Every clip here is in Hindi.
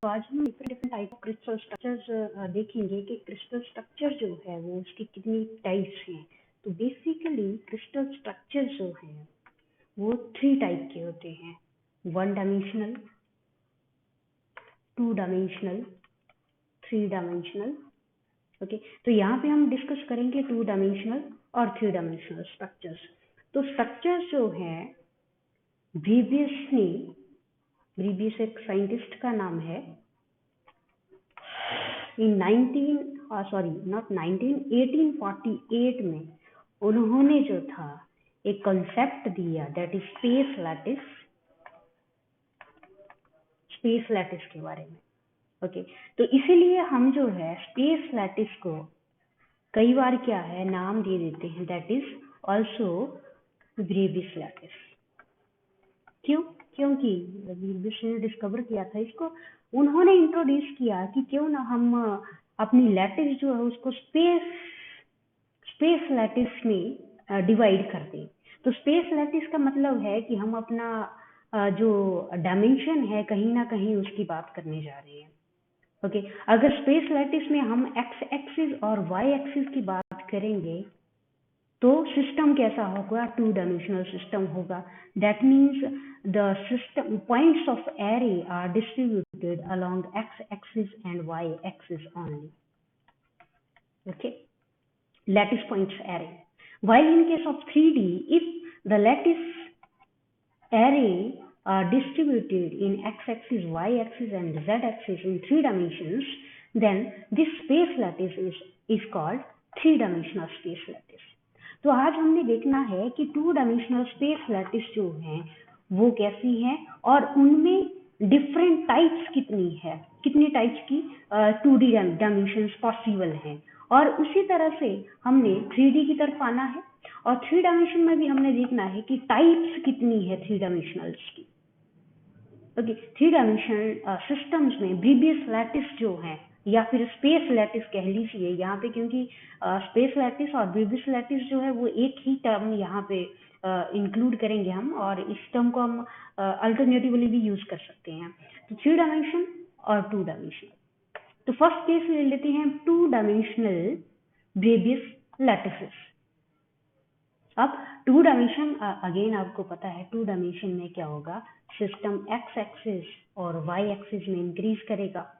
तो आज हम different type of crystal structures देखेंगे कि क्रिस्टल स्ट्रक्चर जो है वो उसकी कितनी टाइप्स हैं। तो बेसिकली क्रिस्टल स्ट्रक्चर जो है वो 3 टाइप के होते हैं, 1 डायमेंशनल, 2 डायमेंशनल, 3 डायमेंशनल। ओके, तो यहाँ पे हम डिस्कस करेंगे 2 डायमेंशनल और 3 डायमेंशनल स्ट्रक्चर्स। तो स्ट्रक्चर्स जो है ब्रीबियस एक साइंटिस्ट का नाम है। इन 1848 में उन्होंने जो था एक कंसेप्ट दिया, दैट इज स्पेस लैटिस के बारे में। ओके, तो इसीलिए हम जो है स्पेस लैटिस को कई बार क्या है नाम दे देते हैं, दैट इज ऑल्सो ब्रीबियस लैटिस। क्यों? क्योंकि ब्रीबियस ने डिस्कवर किया था इसको, उन्होंने इंट्रोड्यूस किया कि क्यों ना हम अपनी लैटिस जो है उसको स्पेस लैटिस में डिवाइड कर दें। तो स्पेस लैटिस का मतलब है कि हम अपना जो डायमेंशन है कहीं ना कहीं उसकी बात करने जा रहे हैं। ओके, अगर स्पेस लैटिस में हम एक्स एक्सिस और वाई एक्सिस की बात करेंगे तो सिस्टम कैसा होगा? 2 डायमेंशनल सिस्टम होगा। That means the system points of array are distributed along x axis and y axis only. Okay, lattice points array. While in case of 3D, if the lattice array are distributed in x axis, y axis and z axis in 3 dimensions, then this space lattice is called 3 dimensional space lattice. तो आज हमने देखना है कि 2 डायमेंशनल स्पेस लैटिस जो हैं वो कैसी हैं और उनमें डिफरेंट टाइप्स कितनी टाइप्स की 2D डायमेंशंस पॉसिबल हैं। और उसी तरह से हमने 3D की तरफ आना है और 3 डायमेंशन में भी हमने देखना है कि टाइप्स कितनी है 3 डायमेंशनल्स की। ओके, 3 डायमेंशनल सिस्टम्स में ब्रीबियस लैटिस जो है या फिर स्पेस लैटिस कह लीजिए यहाँ पे, क्योंकि स्पेस लैटिस और ब्रीबियस लैटिस जो है वो एक ही टर्म यहाँ पे इंक्लूड करेंगे हम, और इस टर्म को हम अल्टरनेटिवली भी यूज कर सकते हैं। तो 3 डायमेंशन और 2 डायमेंशनल। तो फर्स्ट केस ले लेते हैं 2 डायमेंशनल ब्रीबियस लैटिसेस। अब 2 डायमेंशन अगेन आपको पता है 2 डायमेंशन में क्या होगा, सिस्टम एक्स एक्सिस और वाई एक्सिस में इंक्रीज करेगा।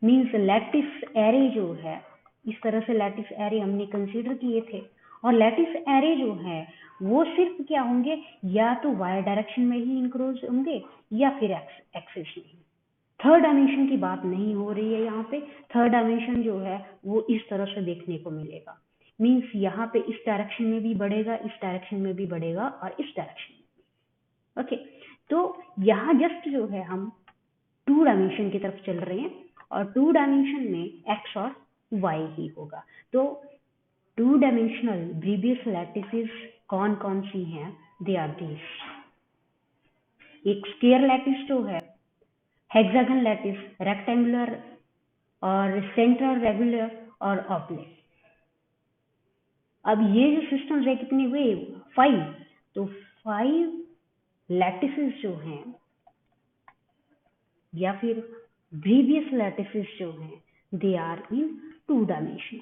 मीन्स लैटिस एरे जो है, इस तरह से लैटिस एरे हमने कंसीडर किए थे, और लैटिस एरे जो है वो सिर्फ क्या होंगे, या तो वाई डायरेक्शन में ही इंक्रोज होंगे या फिर एक्स एक्सिस में ही। थर्ड डायमेंशन की बात नहीं हो रही है यहाँ पे। थर्ड डायमेंशन जो है वो इस तरह से देखने को मिलेगा। मीन्स यहाँ पे इस डायरेक्शन में भी बढ़ेगा, इस डायरेक्शन में भी बढ़ेगा और इस डायरेक्शन में भी। ओके, तो यहाँ जस्ट जो है हम 2 डायमेंशन की तरफ चल रहे हैं और 2 डायमेंशन में एक्स और वाई ही होगा। तो 2 डायमेंशनल ब्रीबियस लैटिसेस कौन कौन सी हैं? They are these. एक स्क्वायर लैटिस जो है, हेक्सागन लैटिस, रेक्टेंगुलर और सेंट्रल रेगुलर और ऑब्लिक। अब ये जो सिस्टम्स है कितनी हुए? 5। तो 5 लैटिसेस जो हैं या फिर ब्रीबियस लैटिसेस जो हैं दे आर इन 2 डायमेंशनल,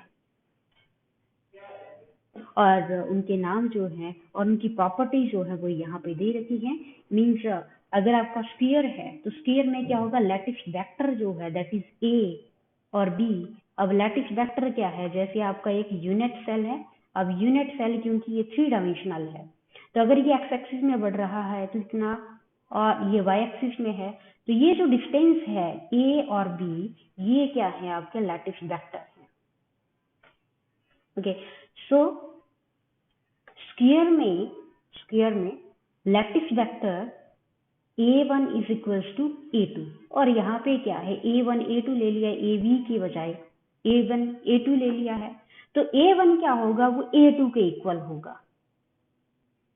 और उनके नाम जो है और उनकी प्रॉपर्टी जो है वो यहाँ पे दे रखी है। मीन्स अगर आपका स्फीयर है तो स्फीयर में क्या होगा, लैटिस वेक्टर जो है दैट इज ए और बी। अब लैटिस वेक्टर क्या है, जैसे आपका एक यूनिट सेल है। अब यूनिट सेल क्योंकि ये 3 डायमेंशनल है, तो अगर ये एक्स एक्सिस में बढ़ रहा है तो इतना, और ये वाई एक्सिस में है, तो ये जो डिस्टेंस है ए और बी, ये क्या है आपके लैटिस वेक्टर है। ओके, सो स्क्वायर में lattice vector a1 is equals to a2, और यहाँ पे क्या है a1 a2 ले लिया, ab की बजाय a1 a2 ले लिया है, तो a1 क्या होगा, वो a2 के इक्वल होगा।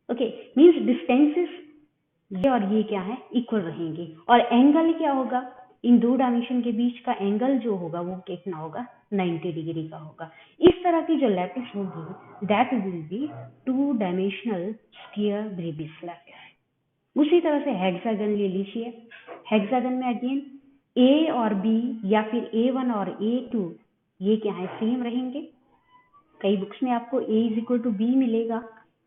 ओके, मीन्स डिस्टेंसेस ये और ये क्या है, इक्वल रहेंगे। और एंगल क्या होगा, इन 2 डायमेंशन के बीच का एंगल जो होगा वो कितना होगा, 90 डिग्री का होगा। इस तरह की जो लैटिस होगी that will be 2 dimensional sphere Bravais lattice. उसी तरह से हेक्सागन ले लीजिए। हेक्सागन में अगेन ए और बी या फिर A1 और A2 ये क्या है, सेम रहेंगे। कई बुक्स में आपको A is equal to B मिलेगा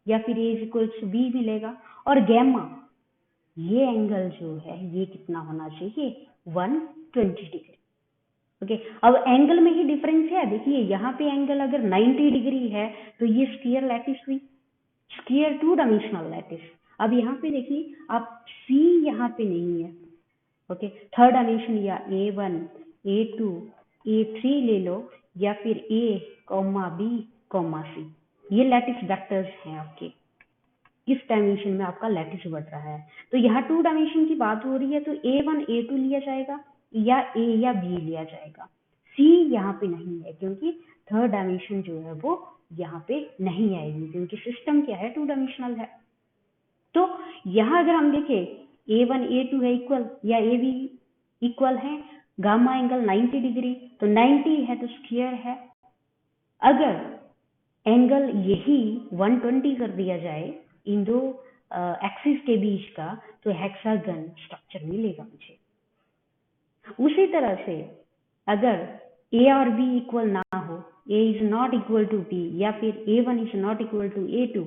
या फिर A is equal to B मिलेगा। और गैमा, ये एंगल जो है ये कितना होना चाहिए, 120 डिग्री। ओके, अब एंगल में ही डिफरेंस है। देखिए यहाँ पे एंगल अगर 90 डिग्री है तो ये स्फीयर लैटिस हुई, स्फीयर 2 डायमेंशनल लैटिस। अब यहाँ पे देखिए आप सी यहाँ पे नहीं है। ओके, थर्ड डायमेंशन या A1, A2, A3 ले लो या फिर A, B, C, ये लैटिस वेक्टर्स हैं आपके। इस डायमेंशन में आपका लैटिस बढ़ रहा है। तो यहाँ 2 डायमेंशन की बात हो रही है तो A1, A2 लिया जाएगा या A या B लिया जाएगा। C यहाँ पे नहीं है क्योंकि थर्ड डायमेंशन जो है वो यहाँ पे नहीं आएगी क्योंकि सिस्टम क्या है, 2 डायमेंशनल है। तो यहाँ अगर हम देखें A1, A2 है इक्वल या AB इक्वल है, गामा एंगल 90 डिग्री, तो 90 है तो स्क्वायर है। अगर एंगल यही 120 कर दिया जाए इन दो एक्सिस के बीच का तो हेक्सागन स्ट्रक्चर मिलेगा मुझे। उसी तरह से अगर A और B इक्वल ना हो, A is not equal to B या फिर A1 is not equal to A2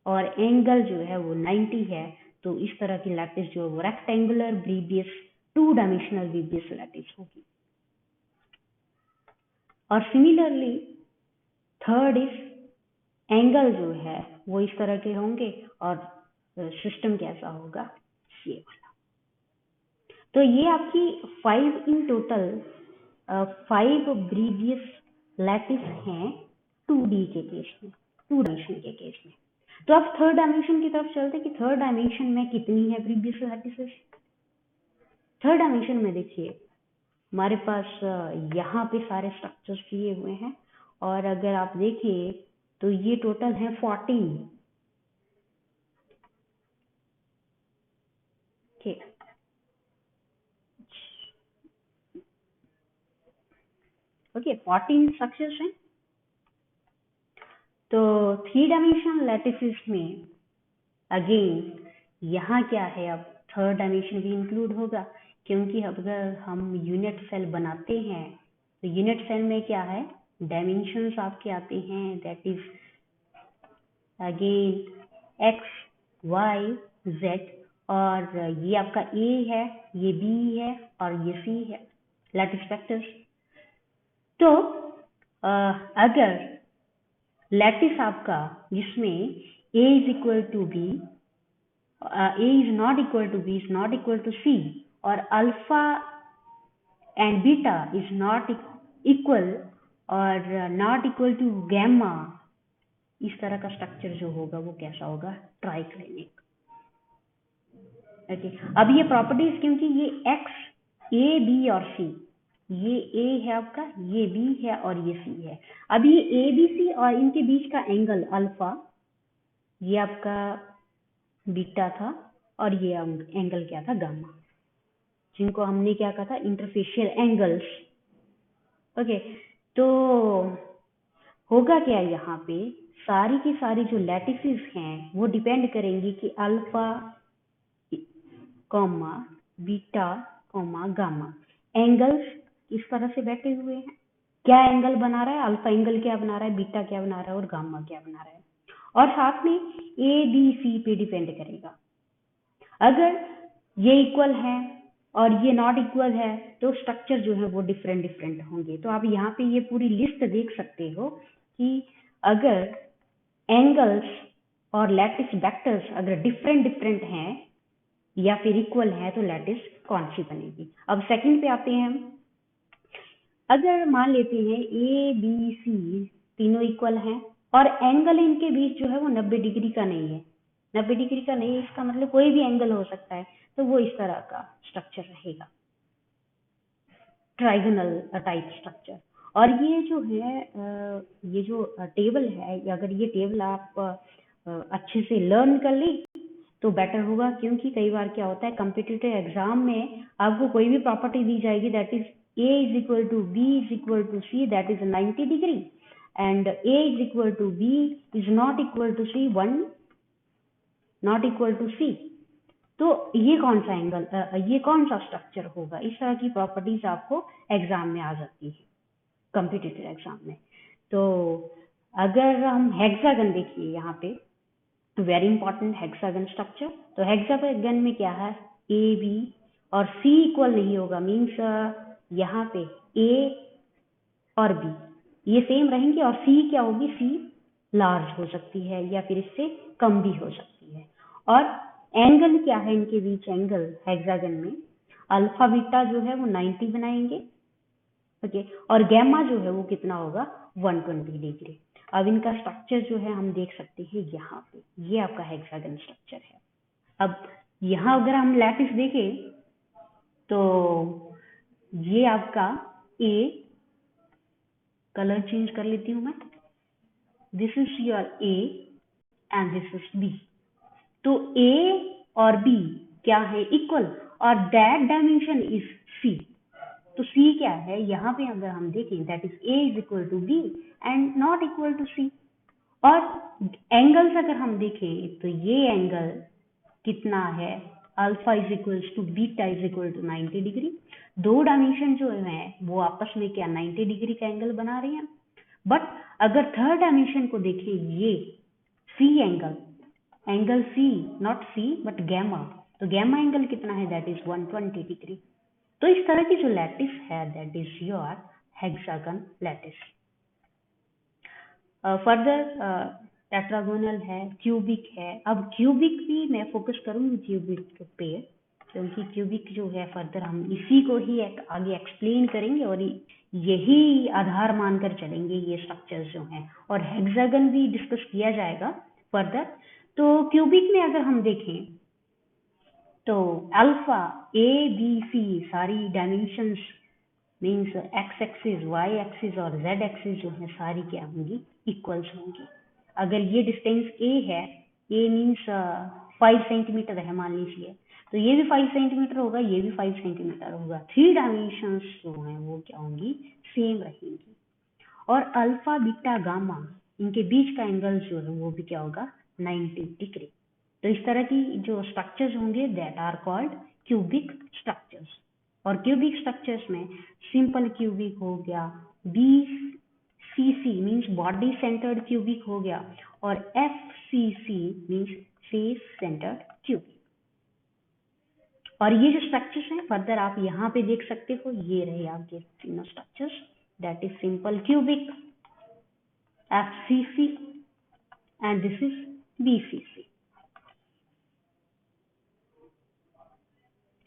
और एंगल जो है वो 90 है, तो इस तरह की लैटिस जो है वो रेक्टेंगुलर ब्रीवियस 2 डायमेंशनल ब्रीवियस लैटिस होगी। और सिमिलरली थर्ड इज एंगल जो है वो इस तरह के होंगे और सिस्टम कैसा होगा, ये वाला। तो ये आपकी 5 इन टोटल 5 ब्रीवियस लैटिस हैं 2D के केस में, 2 डायमेंशन के केस में। तो अब थर्ड डायमेंशन की तरफ चलते कि थर्ड डायमेंशन में कितनी है ब्रीवियस लैटिसेस। थर्ड डायमेंशन में देखिए हमारे पास यहाँ पे सारे स्ट्रक्चर्स दिए हुए हैं और अगर आप देखिए तो ये टोटल है 14। ओके, 14 स्ट्रक्चर्स हैं। तो 3 डायमेंशनल लैटिसेस में अगेन यहाँ क्या है, अब थर्ड डायमेंशन भी इंक्लूड होगा क्योंकि अगर हम यूनिट सेल बनाते हैं तो यूनिट सेल में क्या है, डायमेंशंस आपके आते हैं, that is again x, y, z और ये आपका A है, ये B है और ये C है, लैटिस वेक्टर्स। तो अगर लैटिस आपका जिसमें A is equal to B, A is not equal to B is not equal to C और alpha and beta is not equal और नॉट इक्वल टू गैमा, इस तरह का स्ट्रक्चर जो होगा वो कैसा होगा, ट्राइक्लिनिक। ओके, अब ये प्रॉपर्टीज क्योंकि ये x, A, B और C, ये A है आपका, ये B है और ये C है। अब ये A, B, C और इनके बीच का एंगल अल्फा, ये आपका बीटा था और ये एंगल क्या था, गामा, जिनको हमने क्या कहा था, इंटरफेशियल एंगल्स। ओके, तो होगा क्या, यहाँ पे सारी की सारी जो लैटिसेस हैं वो डिपेंड करेंगी कि alpha comma beta comma gamma angles इस तरह से बैठे हुए हैं। क्या एंगल बना रहा है, अल्फा एंगल क्या बना रहा है, बीटा क्या बना रहा है और गामा क्या बना रहा है, और साथ में ए बी सी पे डिपेंड करेगा। अगर ये इक्वल है और ये नॉट इक्वल है तो स्ट्रक्चर जो है वो डिफरेंट डिफरेंट होंगे। तो आप यहाँ पे ये पूरी लिस्ट देख सकते हो कि अगर एंगल्स और लैटिस वेक्टर्स अगर डिफरेंट डिफरेंट हैं या फिर इक्वल है तो लैटिस कौन सी बनेगी। अब सेकंड पे आते हैं हम। अगर मान लेते हैं ए बी सी तीनों इक्वल हैं और एंगल इनके बीच जो है वो 90 डिग्री का नहीं है, 90 डिग्री का नहीं है, इसका मतलब कोई भी एंगल हो सकता है, तो वो इस तरह का स्ट्रक्चर रहेगा, ट्राइगोनल टाइप स्ट्रक्चर। और ये जो है ये जो टेबल है, अगर ये टेबल आप अच्छे से लर्न कर ली तो बेटर होगा, क्योंकि कई बार क्या होता है कॉम्पिटिटिव एग्जाम में आपको कोई भी प्रॉपर्टी दी जाएगी that is A is equal to B is equal to C, that is 90 degree, and A is equal to B is not equal to C, 1 not equal to C, तो ये कौन सा एंगल, ये कौन सा स्ट्रक्चर होगा, इस तरह की प्रॉपर्टीज आपको एग्जाम में आ जाती है, कॉम्पिटिटिव एग्जाम में। तो अगर हम हेक्सागन देखिए यहाँ पे, वेरी इंपॉर्टेंट हेक्सागन स्ट्रक्चर। तो हेक्सागन में क्या है, ए बी और सी इक्वल नहीं होगा, मीन्स यहाँ पे ए और बी ये सेम रहेंगे और सी क्या होगी, सी लार्ज हो सकती है या फिर इससे कम भी हो सकती है। और एंगल क्या है इनके बीच, एंगल हेक्सागन में अल्फा बीटा जो है वो 90 बनाएंगे, ओके, और गैमा जो है वो कितना होगा, 120 डिग्री। अब इनका स्ट्रक्चर जो है हम देख सकते हैं यहाँ पे, ये आपका हेक्सागन स्ट्रक्चर है। अब यहाँ अगर हम लैटिस देखें तो ये आपका ए, कलर चेंज कर लेती हूँ मैं, this is your A and this is B. तो ए और बी क्या है, इक्वल, और दैट डायमेंशन इज सी। तो सी क्या है यहाँ पे अगर हम देखें, that is A is equal to B and not equal to सी। और एंगल्स अगर हम देखें तो ये एंगल कितना है, alpha is equal to beta is equal to 90 degree. दो डायमेंशन जो है वो आपस में क्या 90 डिग्री का एंगल बना रहे हैं। बट अगर थर्ड डायमेंशन को देखें, ये C angle, angle C, not C but gamma, तो गैमा एंगल कितना है, दैट इज 120 डिग्री। तो इस तरह की जो लैटिस है that is your hexagon lattice. Further tetragonal है, क्यूबिक है। अब क्यूबिक भी मैं फोकस करूंगी क्यूबिक पे, क्योंकि क्यूबिक जो है फर्दर हम इसी को ही आगे एक्सप्लेन करेंगे और यही आधार मानकर चलेंगे ये स्ट्रक्चर्स जो हैं, और हेक्सागन भी डिस्कस किया जाएगा फर्दर। तो क्यूबिक में अगर हम देखें तो अल्फा, ए बी सी सारी dimensions means X axis, Y axis और जेड एक्सिस जो है सारी क्या होंगी, इक्वल्स होंगी। अगर ये डिस्टेंस ए है, ए मीन्स 5 सेंटीमीटर है मान लीजिए, तो ये भी 5 सेंटीमीटर होगा, ये भी 5 सेंटीमीटर होगा। थ्री डायमेंशंस जो हैं वो क्या होंगी, सेम रहेंगी। और अल्फा बीटा गामा इनके बीच का एंगल जो है वो भी क्या होगा, 90 डिग्री। तो इस तरह की जो स्ट्रक्चर्स होंगे that are called cubic structures. और क्यूबिक स्ट्रक्चर्स में सिंपल क्यूबिक हो गया, B C C means body centred cubic हो गया, और F C C means face centred cubic. और ये जो स्ट्रक्चर्स हैं फर्दर आप यहाँ पे देख सकते हो, ये रहे आपके तीनों structures, that is simple cubic, FCC, and this is BCC.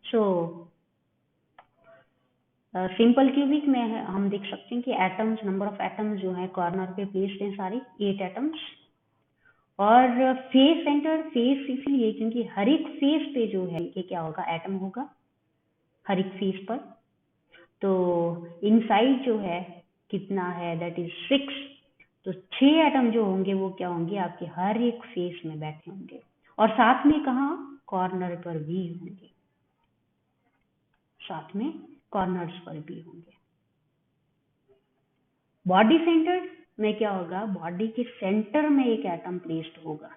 So simple cubic में हम देख सकते हैं कि एटम्स, नंबर ऑफ एटम्स जो है कॉर्नर पे प्लेस्ड हैं सारे 8 एटम्स। और फेस सेंटर, फेस इसलिए क्योंकि हर एक फेस पे जो है ये क्या होगा, एटम होगा हर एक फेस पर। तो इनसाइड जो है कितना है, दैट इज 6। तो 6 एटम जो होंगे वो क्या होंगे, आपके हर एक फेस में बैठे होंगे, और साथ में कहाँ, कॉर्नर पर भी होंगे, साथ में कॉर्नर्स पर भी होंगे। बॉडी सेंटर में क्या होगा, बॉडी के सेंटर में एक एटम प्लेस्ड होगा,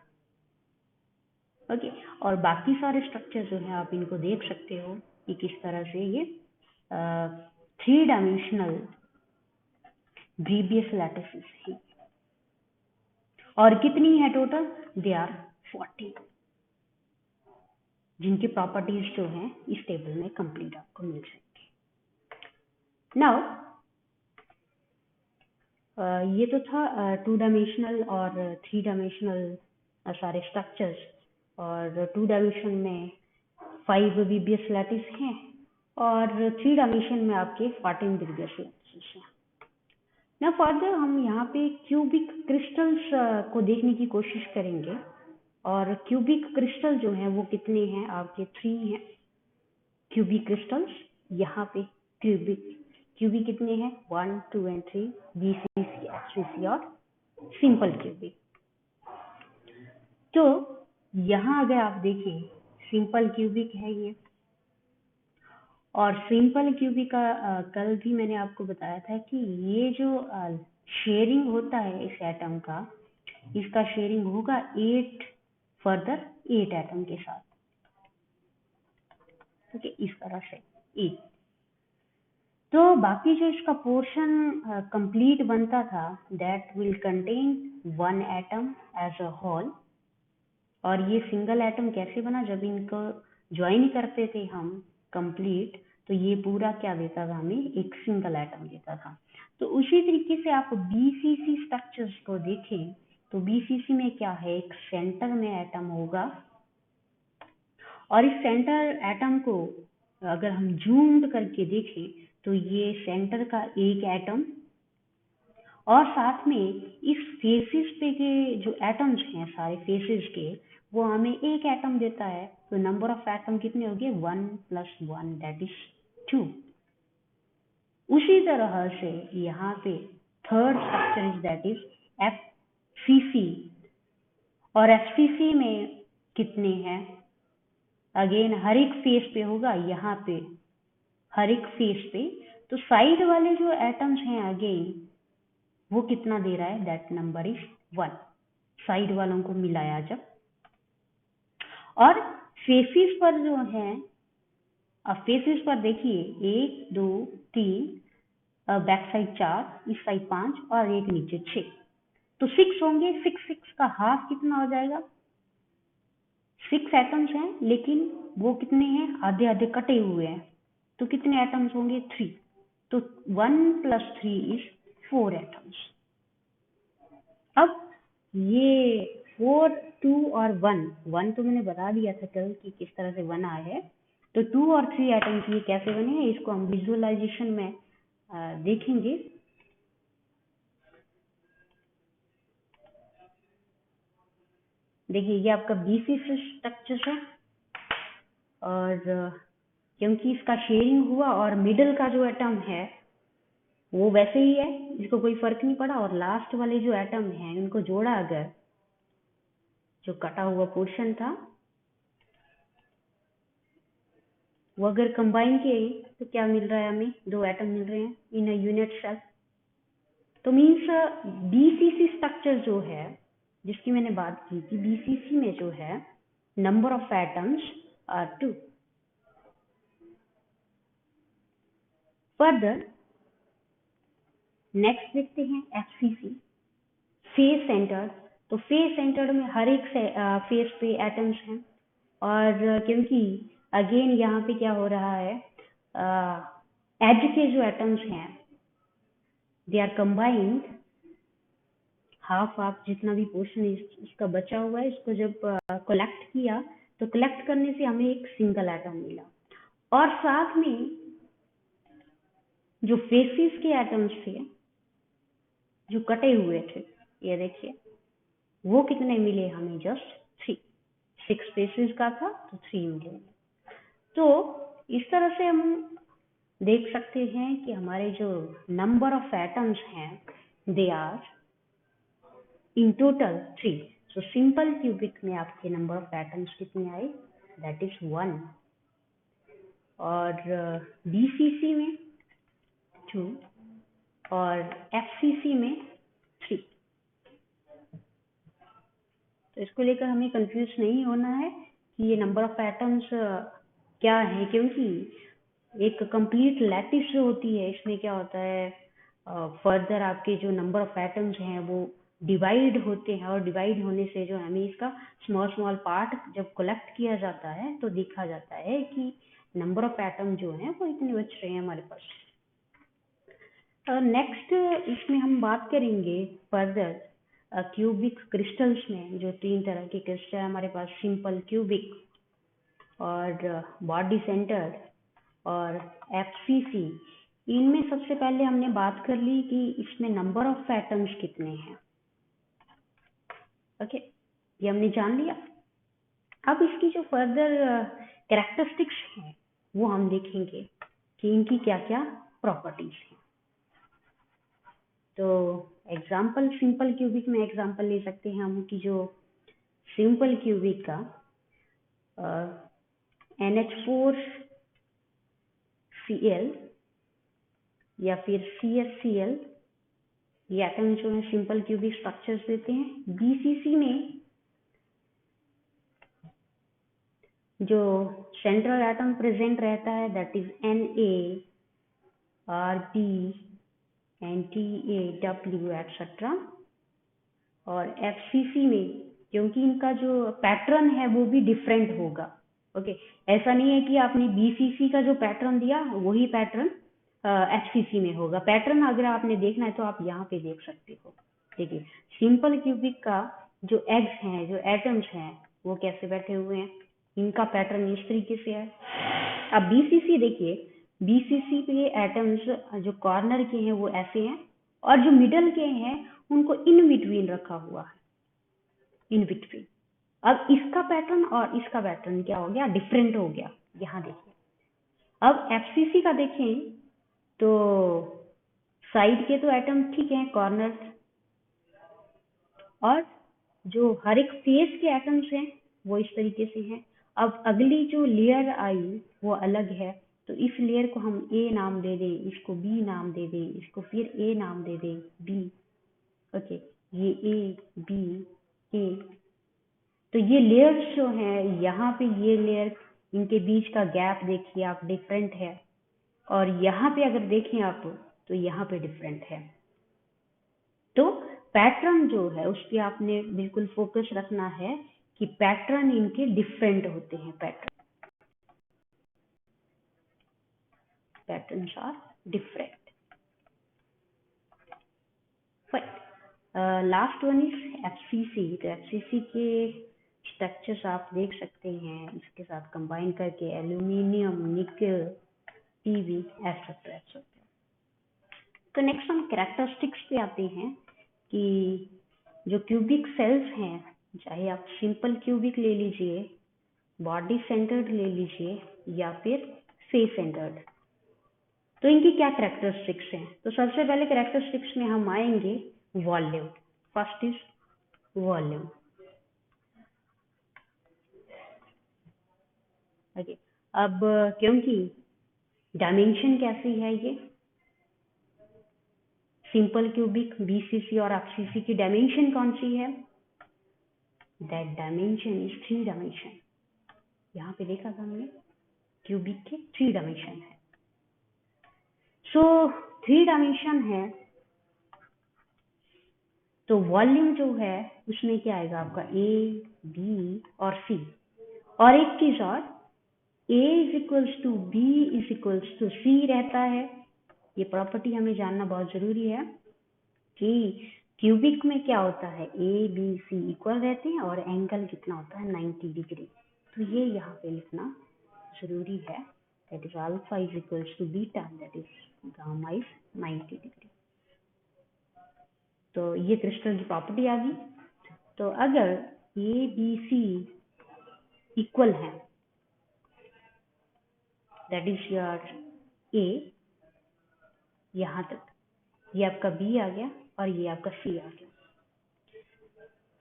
ओके। और बाकी सारे स्ट्रक्चर जो है आप इनको देख सकते हो कि किस तरह से ये 3 डायमेंशनल ब्रीवियस लैटिसेस है। और कितनी है टोटल, दे आर 40, जिनकी प्रॉपर्टीज जो हैं इस टेबल में कंप्लीट आपको मिल जाएंगी। नाउ ये तो था 2 डायमेंशनल और 3 डायमेंशनल सारे स्ट्रक्चर्स। और 2 डायमेंशन में 5 ब्रीवियस लैटिस हैं, और 3 डायमेंशन में आपके 14 ब्रीवियस लैटिस हैं। ना फर्दर हम यहाँ पे क्यूबिक क्रिस्टल्स को देखने की कोशिश करेंगे। और क्यूबिक क्रिस्टल जो है वो कितने हैं, आपके 3 हैं क्यूबिक क्रिस्टल्स। यहाँ पे क्यूबिक कितने हैं, 1 2 एंड 3, BCC, FCC और सिंपल क्यूबिक। तो यहाँ अगर आप देखें सिंपल क्यूबिक है ये, और सिंपल क्यूबिक का कल भी मैंने आपको बताया था कि ये जो शेयरिंग होता है इस एटम का, इसका शेयरिंग होगा 8 फर्दर 8 एटम के साथ। ठीक है, इस तरह से ई। तो बाकी जो इसका पोर्शन कंप्लीट बनता था, that will contain one atom as a whole. और ये सिंगल एटम कैसे बना, जब इनको ज्वाइन करते थे हम कंप्लीट, तो ये पूरा क्या देता था हमें, एक सिंगल एटम देता था। तो उसी तरीके से आप बीसीसी स्ट्रक्चर्स को देखें तो बीसीसी में क्या है, एक सेंटर में एटम होगा और इस सेंटर एटम को अगर हम जूम्ड करके देखें तो ये सेंटर का एक एटम और साथ में इस फेसेस पे के जो एटम्स हैं सारे फेसेस के, वो हमें एक एटम देता है। तो नंबर ऑफ एटम कितने हो गए, 1 + 1 दैट इज 2। उसी तरह से यहाँ पे third structure is that is FCC. और एफसीसी में कितने हैं, अगेन हर एक फेस पे होगा, यहाँ पे हर एक फेस पे। तो साइड वाले जो एटम्स हैं अगेन वो कितना दे रहा है, दैट नंबर इज 1, साइड वालों को मिलाया जब। और फेसिस पर जो है, अब फेसिस पर देखिए 1 2 3, बैक साइड 4, इस साइड 5 और एक नीचे 6, तो 6 होंगे। 6 का हाफ कितना हो जाएगा, 6 एटम्स हैं लेकिन वो कितने हैं, आधे आधे कटे हुए हैं, तो कितने एटम्स होंगे, 3। तो 1 + 3 इज 4 एटम्स। अब ये 4 2 और 1 तो मैंने बता दिया था कल कि किस तरह से 1 आया है। तो 2 और 3 एटम्स ये कैसे बने हैं, इसको हम विजुअलाइजेशन में देखेंगे। देखिए ये आपका बीसी स्ट्रक्चर है और क्योंकि इसका शेयरिंग हुआ और मिडिल का जो एटम है वो वैसे ही है, इसको कोई फर्क नहीं पड़ा, और लास्ट वाले जो एटम हैं उनको जोड़ा अगर, जो कटा हुआ पोर्शन था वो अगर कंबाइन किए तो क्या मिल रहा है हमें, 2 एटम मिल रहे हैं इन अ यूनिट सेल। तो मीन्स बीसीसी स्ट्रक्चर जो है जिसकी मैंने बात की थी, बीसीसी में जो है number of atoms are 2। Further next देखते हैं एफसीसी, फेस सेंटर्ड। तो फेस सेंटर्ड में हर एक फेस पे एटम्स हैं और क्योंकि अगेन यहाँ पे क्या हो रहा है, एज के जो एटम्स हैं they are combined, half half जितना भी पोर्शन इसका बचा हुआ है, इसको जब कलेक्ट किया तो कलेक्ट करने से हमें एक सिंगल एटम मिला। और साथ में जो फेसिस के एटम्स थे जो कटे हुए थे, ये देखिए वो कितने मिले हमें, जस्ट 3। 6 फेसिस का था तो 3 मिले। तो इस तरह से हम देख सकते हैं कि हमारे जो नंबर ऑफ एटम्स हैं they are in total 3। So simple cubic में आपके नंबर ऑफ एटम्स कितने आए, दैट इज 1। और बीसीसी में 2 और एफसीसी में 3। तो इसको लेकर हमें कंफ्यूज नहीं होना है कि ये नंबर ऑफ एटम्स क्या है, क्योंकि एक कंप्लीट लैटिस जो होती है इसमें क्या होता है, फर्दर आपके जो नंबर ऑफ एटम्स हैं वो डिवाइड होते हैं और डिवाइड होने से जो हमें इसका स्मॉल स्मॉल पार्ट जब कलेक्ट किया जाता है तो देखा जाता है कि नंबर ऑफ एटम जो हैं वो इतने बच रहे हैं हमारे पास। नेक्स्ट इसमें हम बात करेंगे फर्दर क्यूबिक क्रिस्टल्स में, जो 3 तरह के क्रिस्टल हमारे पास, सिंपल क्यूबिक और बॉडी सेंटर और एफसीसी। इनमें सबसे पहले हमने बात कर ली कि इसमें नंबर ऑफ एटम्स कितने हैं। ओके, ये हमने जान लिया। अब इसकी जो फर्दर कैरेक्टरिस्टिक्स हैं वो हम देखेंगे कि इनकी क्या क्या प्रॉपर्टीज हैं। तो एग्जाम्पल सिंपल क्यूबिक में एग्जाम्पल ले सकते हैं हम कि जो सिंपल क्यूबिक का NH4Cl या फिर CHCl, ये एटम जो है सिंपल क्यूबिक स्ट्रक्चर्स देते हैं। बीसीसी में जो सेंट्रल एटम प्रेजेंट रहता है that is Na, Rb, Ta, W etcetera. और FCC में क्योंकि इनका जो पैटर्न है वो भी डिफरेंट होगा। ओके, ऐसा नहीं है कि आपने BCC का जो पैटर्न दिया वही पैटर्न FCC में होगा। पैटर्न अगर आपने देखना है तो आप यहाँ पे देख सकते हो। देखिए, सिंपल क्यूबिक का जो एग्स हैं, जो एटम्स हैं, वो कैसे बैठे हुए हैं, इनका पैटर्न इस तरीके से है। अब BCC देखिए, BCC पे एटम्स जो कॉर्नर के हैं वो ऐसे हैं, और जो मिडल के हैं उनको इन बिटवीन रखा हुआ है, इन बिटवीन। अब इसका पैटर्न और इसका पैटर्न क्या हो गया, डिफरेंट हो गया। यहाँ देखिए, अब FCC का देखें तो साइड के तो एटम ठीक है, कॉर्नर, और जो हर एक फेस के एटम्स हैं वो इस तरीके से हैं। अब अगली जो लेयर आई वो अलग है, तो इस लेयर को हम A नाम दे दें, इसको B नाम दे दें, इसको फिर A नाम दे दें, B। ओके, ये A, B, A। तो ये लेयर्स जो हैं, यहाँ पे ये लेयर, इनके बीच का गैप देखिए आप, डिफरेंट है। और यहाँ पे अगर देखें आप तो यहाँ पे डिफरेंट है। तो पैटर्न जो है उस पर आपने बिल्कुल फोकस रखना है कि पैटर्न इनके डिफरेंट होते हैं। Patterns are different. Last one is FCC। तो FCC के स्ट्रक्चर्स आप देख सकते हैं, इसके साथ कंबाइन करके एल्यूमिनियम, निकल, PB एक्सेट्रा एक्सेट्रा। तो नेक्स्ट हम कैरेक्टरिस्टिक्स पे आते हैं कि जो क्यूबिक सेल्स हैं, चाहे आप सिंपल क्यूबिक ले लीजिए, बॉडी सेंटर्ड ले लीजिए, या फिर फेस सेंटर्ड, तो इनकी क्या कैरेक्टरिस्टिक्स हैं। तो सबसे पहले कैरेक्टरिस्टिक्स में हम आएंगे volume. First is volume. Okay, अब क्योंकि डायमेंशन कैसी है, ये सिंपल क्यूबिक, BCC और FCC की डायमेंशन कौन सी है, दैट डायमेंशन इज 3 डायमेंशन। यहाँ पे देखा था हमने, क्यूबिक के 3 डायमेंशन है। सो 3 डायमेंशन है, तो वॉल्यूम जो है उसमें क्या आएगा आपका, A, B और C। और एक चीज और, A is equals to B is equals to C रहता है। ये प्रॉपर्टी हमें जानना बहुत जरूरी है कि क्यूबिक में क्या होता है, A, B, C इक्वल रहते हैं और एंगल कितना होता है, 90 डिग्री। तो ये यहाँ पे लिखना जरूरी है, that is alpha is equals to beta, that is gamma is 90 degree. तो ये क्रिस्टल की प्रॉपर्टी आ गई। तो अगर A, B, C इक्वल है, दैट इज योर A, यहाँ तक, ये आपका B आ गया और ये आपका C आ गया।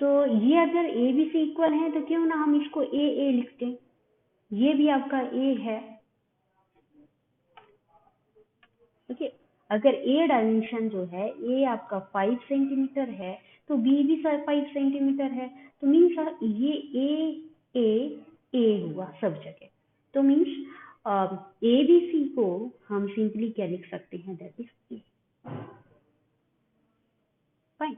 तो ये अगर A, B, C इक्वल है तो क्यों ना हम इसको A, A लिखते हैं, ये भी आपका A है। ओके, अगर A डायमेंशन जो है, A आपका 5 सेंटीमीटर है, तो B भी 5 सेंटीमीटर है, तो मीन्स ये A हुआ सब जगह। तो मीन्स ABC को हम सिंपली क्या लिख सकते हैं, दैट इज A। फाइन।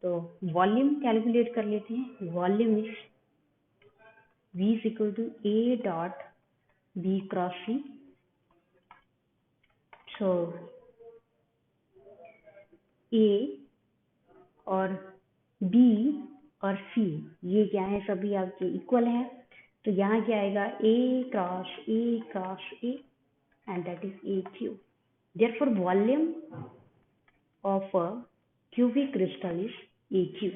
तो वॉल्यूम कैलकुलेट कर लेते हैं। Volume is V is equal to A dot B cross C। So A और B और C ये क्या है, सभी आपके इक्वल है। तो यहाँ क्या आएगा, A cross A and that is A cube. Therefore volume of a cubic crystal is A cube.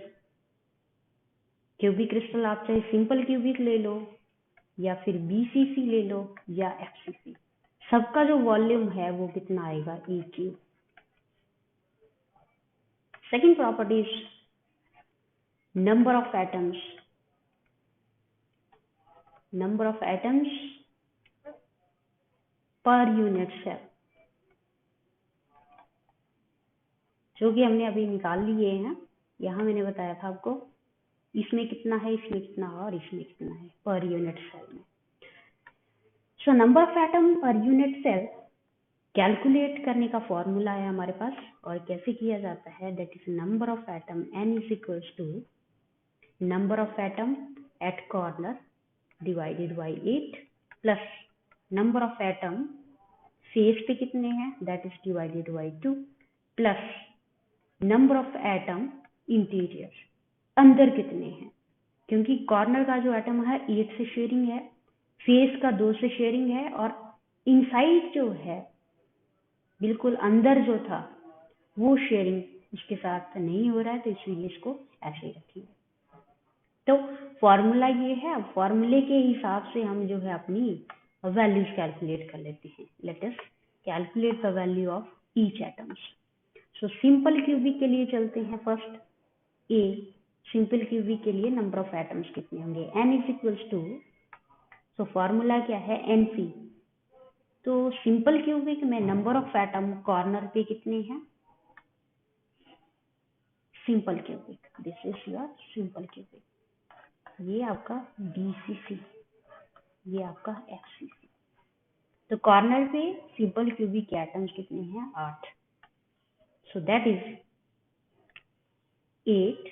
Cubic crystal आप चाहे सिंपल क्यूबिक ले लो, या फिर BCC ले लो, या FCC, सबका जो वॉल्यूम है वो कितना आएगा, A cube. Second property is number of atoms per unit cell, जो कि हमने अभी निकाल लिए हैं। यहाँ मैंने बताया था आपको, इसमें कितना है, इसमें कितना है और इसमें कितना है पर यूनिट सेल में। So number of atom per unit cell calculate करने का फॉर्मूला है हमारे पास, और कैसे किया जाता है, that is number of atom n is equals to number of atom at corner divided by 8 plus number of atom face पे कितने हैं, that is divided by 2 plus number of atom interior, अंदर कितने हैं, क्योंकि कॉर्नर का जो एटम है 8 से शेयरिंग है, फेस का 2 से शेयरिंग है, और इनसाइड जो है बिल्कुल अंदर जो था वो शेयरिंग उसके साथ नहीं हो रहा है, तो इसलिए इसको ऐसे ही रखिए। तो फॉर्मूला ये है, अब फॉर्मूले के हिसाब से हम जो है अपनी वैल्यूज कैलकुलेट कर लेते हैं। Let us calculate the value of each atoms. So simple cubic के लिए चलते हैं फर्स्ट। ए सिंपल क्यूबिक के लिए नंबर ऑफ एटम्स कितने होंगे, n is equals to, so formula क्या है, NC। तो सिंपल क्यूबिक में नंबर ऑफ एटम कॉर्नर पे कितने हैं, simple cubic, this is your simple cubic, ये आपका BCC, ये आपका FCC। तो कॉर्नर पे सिंपल क्यूबिक के एटम्स कितने हैं, 8। So that is 8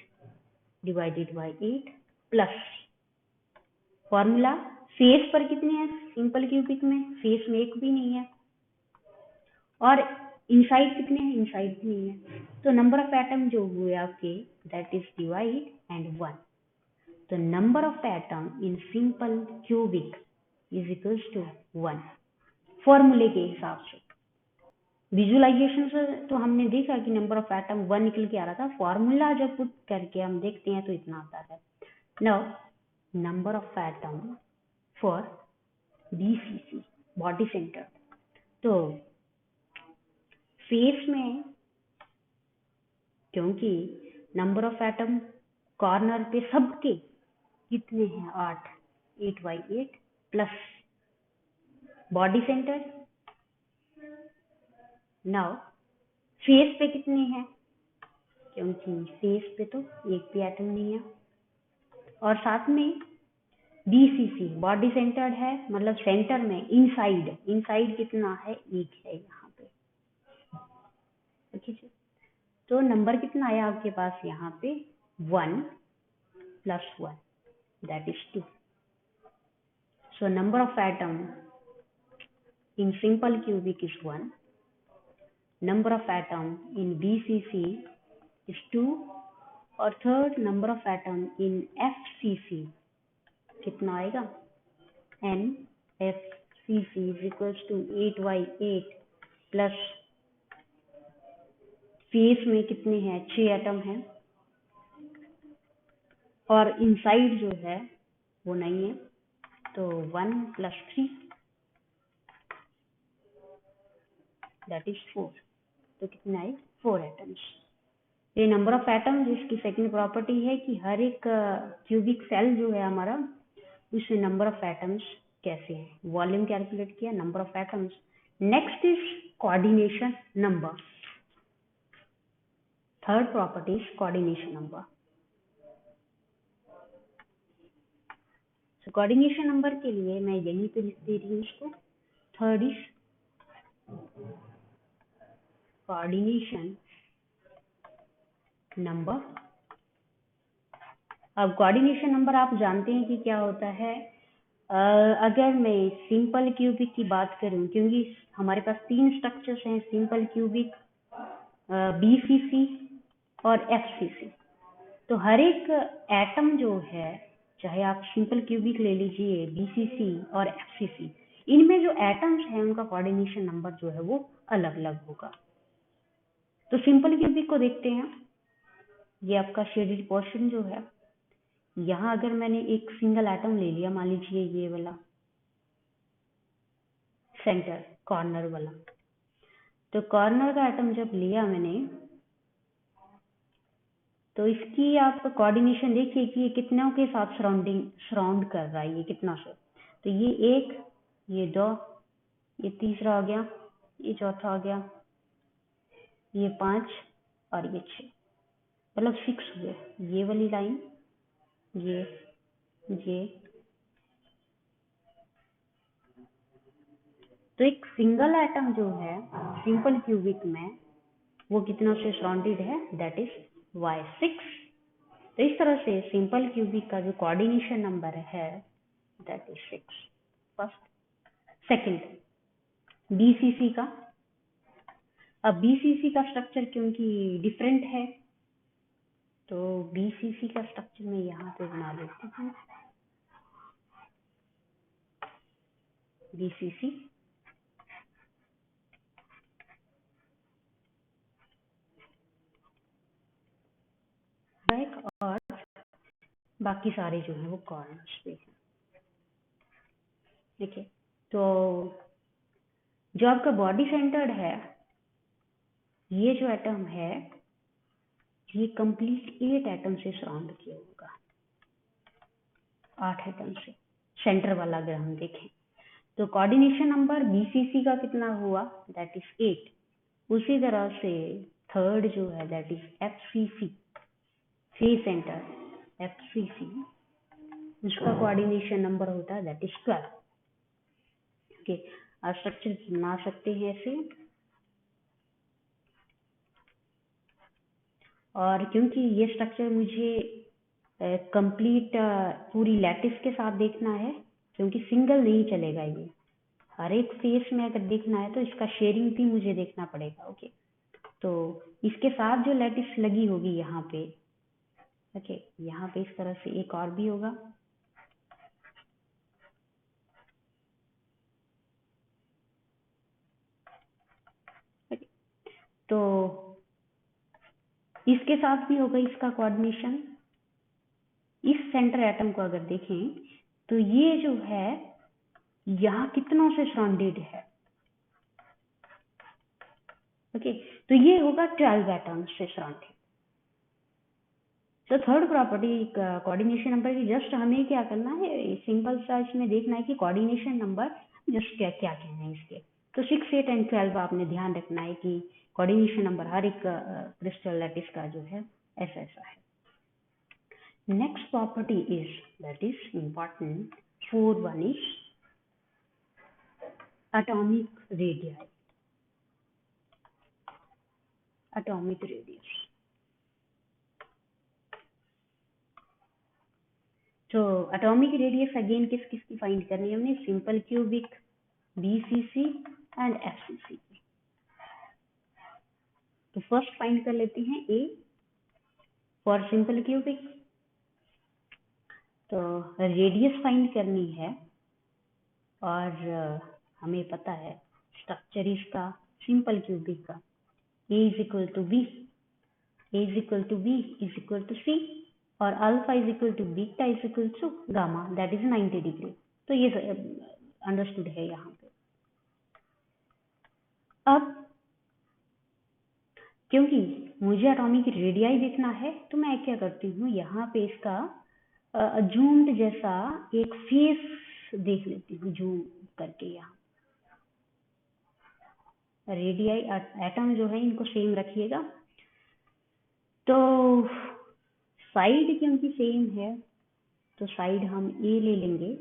divided by 8 plus formula, face पर कितने हैं सिंपल क्यूबिक में, फेस में एक भी नहीं है, और इनसाइड कितने हैं, इनसाइड भी नहीं है। तो नंबर ऑफ एटम जो हुए आपके, दैट इज डिवाइड एंड 1। तो number of atom in simple cubic is equals to 1, फॉर्मूले के हिसाब से। विजुअलाइजेशन से तो हमने देखा कि नंबर ऑफ एटम 1 निकल के आ रहा था, फॉर्मूला जब पुट करके हम देखते हैं तो इतना आता है। Now number of atom for BCC, body centre. तो फेस में क्योंकि नंबर ऑफ एटम कॉर्नर पे सबके कितने हैं, 8, 8/8 plus body centre. Now face पे कितने हैं, क्योंकि फेस पे तो एक भी एटम नहीं है, और साथ में BCC बॉडी सेंटर्ड है, मतलब सेंटर में इनसाइड, इनसाइड कितना है, एक है यहाँ पे। ओके जी, तो नंबर कितना आया आपके पास यहाँ पे, 1 + 1 that is 2। So number of atom in simple cubic is 1, number of atom in BCC is 2, और third number of atom in FCC कितना आएगा, NFCC is equals to 8/8 plus face में कितने हैं, 6 एटम हैं, और इनसाइड जो है वो नहीं है, तो 1 + 3 दैट इज 4। तो कितने आए, 4 एटम्स। ये नंबर ऑफ एटम जिसकी सेकंड प्रॉपर्टी है कि हर एक क्यूबिक सेल जो है हमारा, उसमें नंबर ऑफ एटम्स कैसे है, वॉल्यूम कैलकुलेट किया, number of atoms. Next is coordination number, third property is coordination number. So coordination number के लिए मैं यहीं पे लिख दे रही हूँ इसको, थर्ड इज कोऑर्डिनेशन नंबर। अब कोऑर्डिनेशन नंबर आप जानते हैं कि क्या होता है। अगर मैं सिंपल क्यूबिक की बात करूं, क्योंकि हमारे पास 3 स्ट्रक्चर्स हैं, सिंपल क्यूबिक, BCC और FCC। तो हर एक एटम जो है, चाहे आप सिंपल क्यूबिक ले लीजिए, BCC और FCC, इनमें जो एटम्स हैं उनका कोऑर्डिनेशन नंबर जो है वो अलग अलग होगा। तो सिंपल क्यूबिक को देखते हैं। ये आपका शेडेड पोर्शन जो है, यहाँ अगर मैंने एक सिंगल एटम ले लिया, मान लीजिए ये वाला सेंटर कॉर्नर वाला, तो कॉर्नर का एटम जब लिया मैंने, तो इसकी आप कोऑर्डिनेशन देखिए कि ये कितनों के साथ सराउंड कर रहा है, ये कितना से। तो ये 1, ये 2, ये तीसरा हो गया, ये चौथा हो गया, ये 5 और ये 6, मतलब 6 हुए। ये वाली लाइन, ये तो एक सिंगल एटम जो है सिंपल क्यूबिक में वो कितनों से सराउंडेड है, दैट इज y6। तो इस तरह से सिंपल क्यूबिक का जो कोऑर्डिनेशन नंबर है that is 6 first. Second BCC का। अब बीसीसी का स्ट्रक्चर क्योंकि डिफरेंट है तो बीसीसी का स्ट्रक्चर मैं यहाँ पे बना देती हूँ। बीसीसी और बाकी सारे जो है वो कॉर्नर्स पे हैं। ठीक है, तो जो आपका बॉडी सेंटर्ड है ये जो एटम है ये कंप्लीट 8 एटम से सराउंड किया होगा, 8 एटम से। सेंटर वाला अगर हम देखें तो कोऑर्डिनेशन नंबर बीसीसी का कितना हुआ, दैट इज 8। उसी तरह से थर्ड जो है that is FCC, face centre FCC, उसका कोऑर्डिनेशन नंबर होता है दैट इज 12। ओके, आप स्ट्रक्चर बना सकते हैं ऐसे। और क्योंकि ये स्ट्रक्चर मुझे कंप्लीट पूरी लैटिस के साथ देखना है, क्योंकि सिंगल नहीं चलेगा, ये हर एक फेस में अगर देखना है तो इसका शेयरिंग भी मुझे देखना पड़ेगा। ओके, तो इसके साथ जो लैटिस लगी होगी यहाँ पे, ओके, यहाँ पे इस तरह से एक और भी होगा। तो इसके साथ भी होगा इसका कोऑर्डिनेशन। इस सेंटर एटम को अगर देखें तो ये जो है यहाँ कितनों से सराउंडेड है, ओके, तो ये होगा 12 एटम से सराउंडेड। तो थर्ड प्रॉपर्टी कोऑर्डिनेशन नंबर की, जस्ट हमें क्या करना है, सिंपल सा इसमें देखना है कि कोऑर्डिनेशन नंबर जस्ट क्या क्या कहना है इसके। तो 6, 8 एंड 12 आपने ध्यान रखना है कि कोऑर्डिनेशन नंबर हर एक क्रिस्टल लैटिस का जो है ऐसा ऐसा है। Next property is that is important, 4 is atomic radii, atomic radius। तो एटॉमिक रेडियस अगेन किस किस की फाइंड करनी है हमने, simple cubic, BCC and FCC. तो फर्स्ट फाइंड कर लेते हैं ए फॉर सिंपल क्यूबिक। तो रेडियस फाइंड करनी है और हमें पता है स्ट्रक्चर इसका सिंपल क्यूबिक का a is equal to b, a is equal to b is equal to सी, और alpha is equal to beta is equal to gamma, that is 90 degree. तो ये अंडरस्टूड है यहाँ पे। अब क्योंकि मुझे एटॉमिक रेडियाई देखना है तो मैं क्या करती हूँ, यहाँ पे इसका जूम्ड जैसा एक फेस देख लेती हूँ जूम करके। यहाँ रेडियाई एटम जो है इनको सेम रखिएगा। तो साइड क्योंकि सेम है तो साइड हम ए ले लेंगे,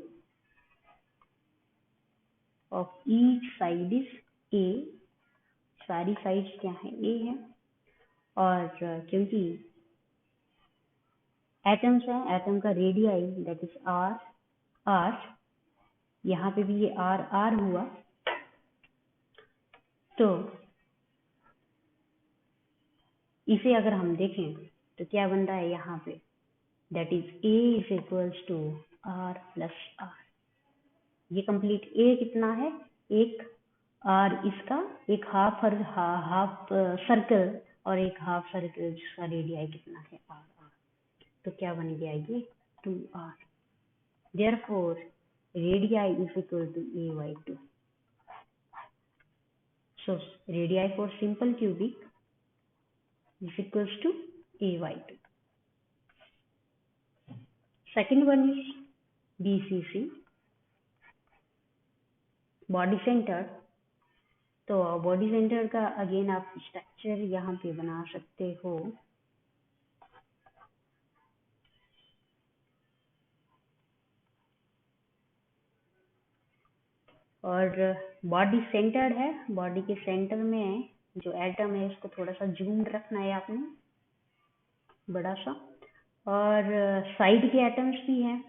of each side is a, सारी साइड्स क्या है ए है। और क्योंकि एटम्स है, एटम का radii that is r, r, यहाँ पे भी ये आर आर हुआ। तो इसे अगर हम देखें तो क्या बन रहा है यहाँ पे, that is A is equals to r plus r. ये कंप्लीट ए कितना है, एक आर इसका, एक हाफ सर्कल और एक हाफ सर्कल जिसका रेडियाई कितना है आर आर। तो क्या बन गया ये 2r, therefore radii is equal to a by 2। So radii for simple cubic is equals to a by 2। Second one is BCC, body center। तो बॉडी सेंटर का अगेन आप स्ट्रक्चर यहाँ पे बना सकते हो। और बॉडी सेंटर्ड है, बॉडी के सेंटर में जो एटम है इसको थोड़ा सा जूम रखना है आपने, बड़ा सा। और साइड के एटम्स भी हैं,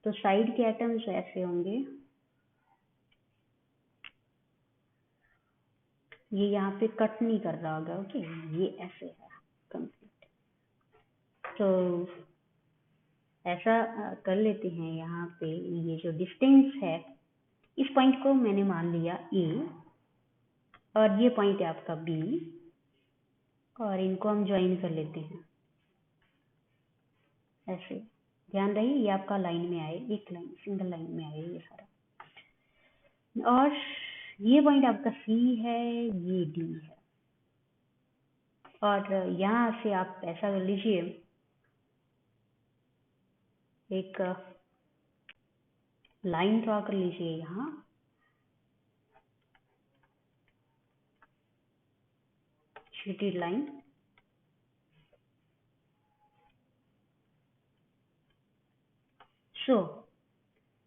तो साइड के एटम्स ऐसे होंगे, ये यहाँ पे कट नहीं कर रहा होगा, ओके, ये ऐसे है कंप्लीट। तो ऐसा कर लेते हैं, यहाँ पे ये जो डिस्टेंस है, इस पॉइंट को मैंने मान लिया ए, और ये पॉइंट है आपका बी, और इनको हम ज्वाइन कर लेते हैं ऐसे। ध्यान रहे ये आपका लाइन में आए, एक लाइन सिंगल लाइन में आए ये सारा। और ये पॉइंट आपका सी है, ये डी है, और यहाँ से आप ऐसा कर लीजिए, एक लाइन ड्रॉ कर लीजिए यहाँ, shaded line, so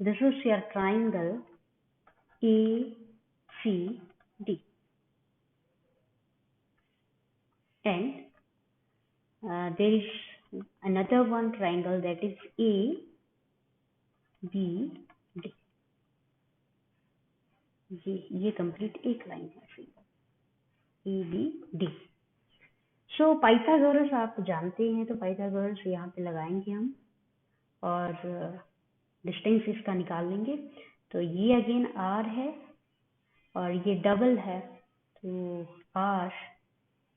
this is your triangle ACD, and there is another one triangle that is ABD, ये कंप्लीट एक लाइन है ABD। सो पाइथागोरस आप जानते हैं, तो पाइथागोरस यहाँ पे लगाएंगे हम, और डिस्टेंस इसका निकाल लेंगे। तो ये अगेन R है, और ये डबल है, तो R,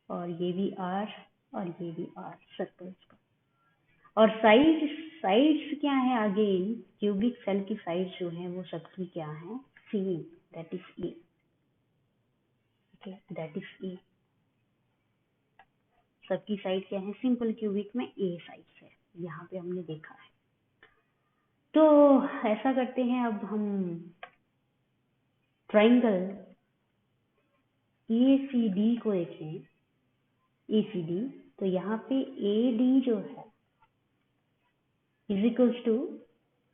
और ये भी R, और ये भी R, सर्कल्स का। और साइड्स क्या है, अगेन क्यूबिक सेल की साइड्स जो है वो सबकी क्या है, same, that is A, okay, that is ए। सबकी साइड क्या है, सिंपल क्यूबिक में ए साइड है, यहाँ पे हमने देखा है। तो ऐसा करते हैं, अब हम ट्राइंगल ACD को देखें, ACD, तो यहाँ पे AD जो है इज इक्वल्स टू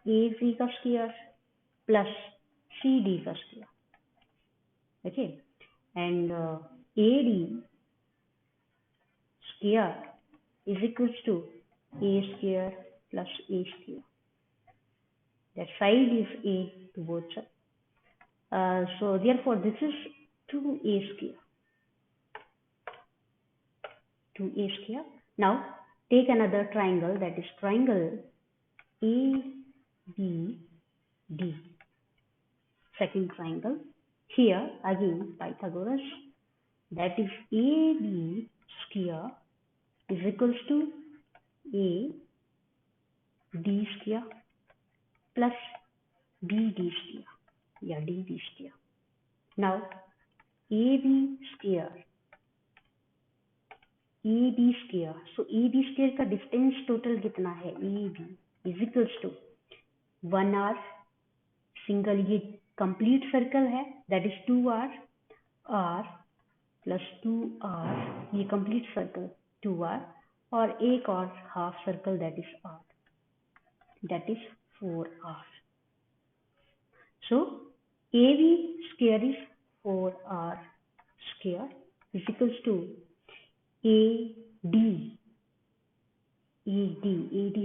AC का स्क्वायर प्लस CD का square, okay, and AD square is equals to A square plus A square. That side is A to both sides. So therefore this is 2A square. 2A square. Now take another triangle, that is triangle ABD. Second triangle. Here again Pythagoras, that is AB square is equals to AD square plus BD square, या DD square. Now AB square, AD square, so AD square का डिस्टेंस टोटल कितना है, AB is equals to 1R, single, ये कंप्लीट सर्कल है, that is 2R, R plus 2R, ये कंप्लीट सर्कल 2R, और एक और half circle that is R, that is 4R. So AB square is 4R square is equals to AD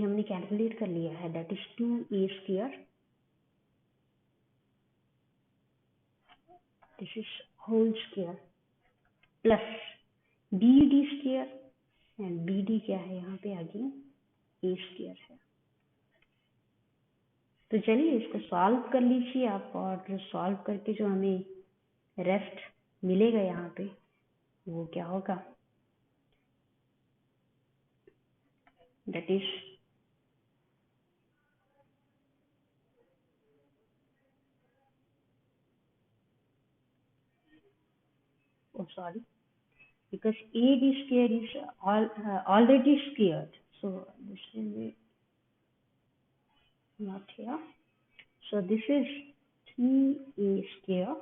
हमने कैलकुलेट कर लिया है, that is 2A square, this is whole square, plus BD square, and BD क्या है यहाँ पे आगे A square है। तो चलिए इसको सॉल्व कर लीजिए आप, और सॉल्व करके जो हमें रेस्ट मिलेगा यहाँ पे वो क्या होगा, that is sorry, because AD square is already squared, so this will be not here, so this is 3A square,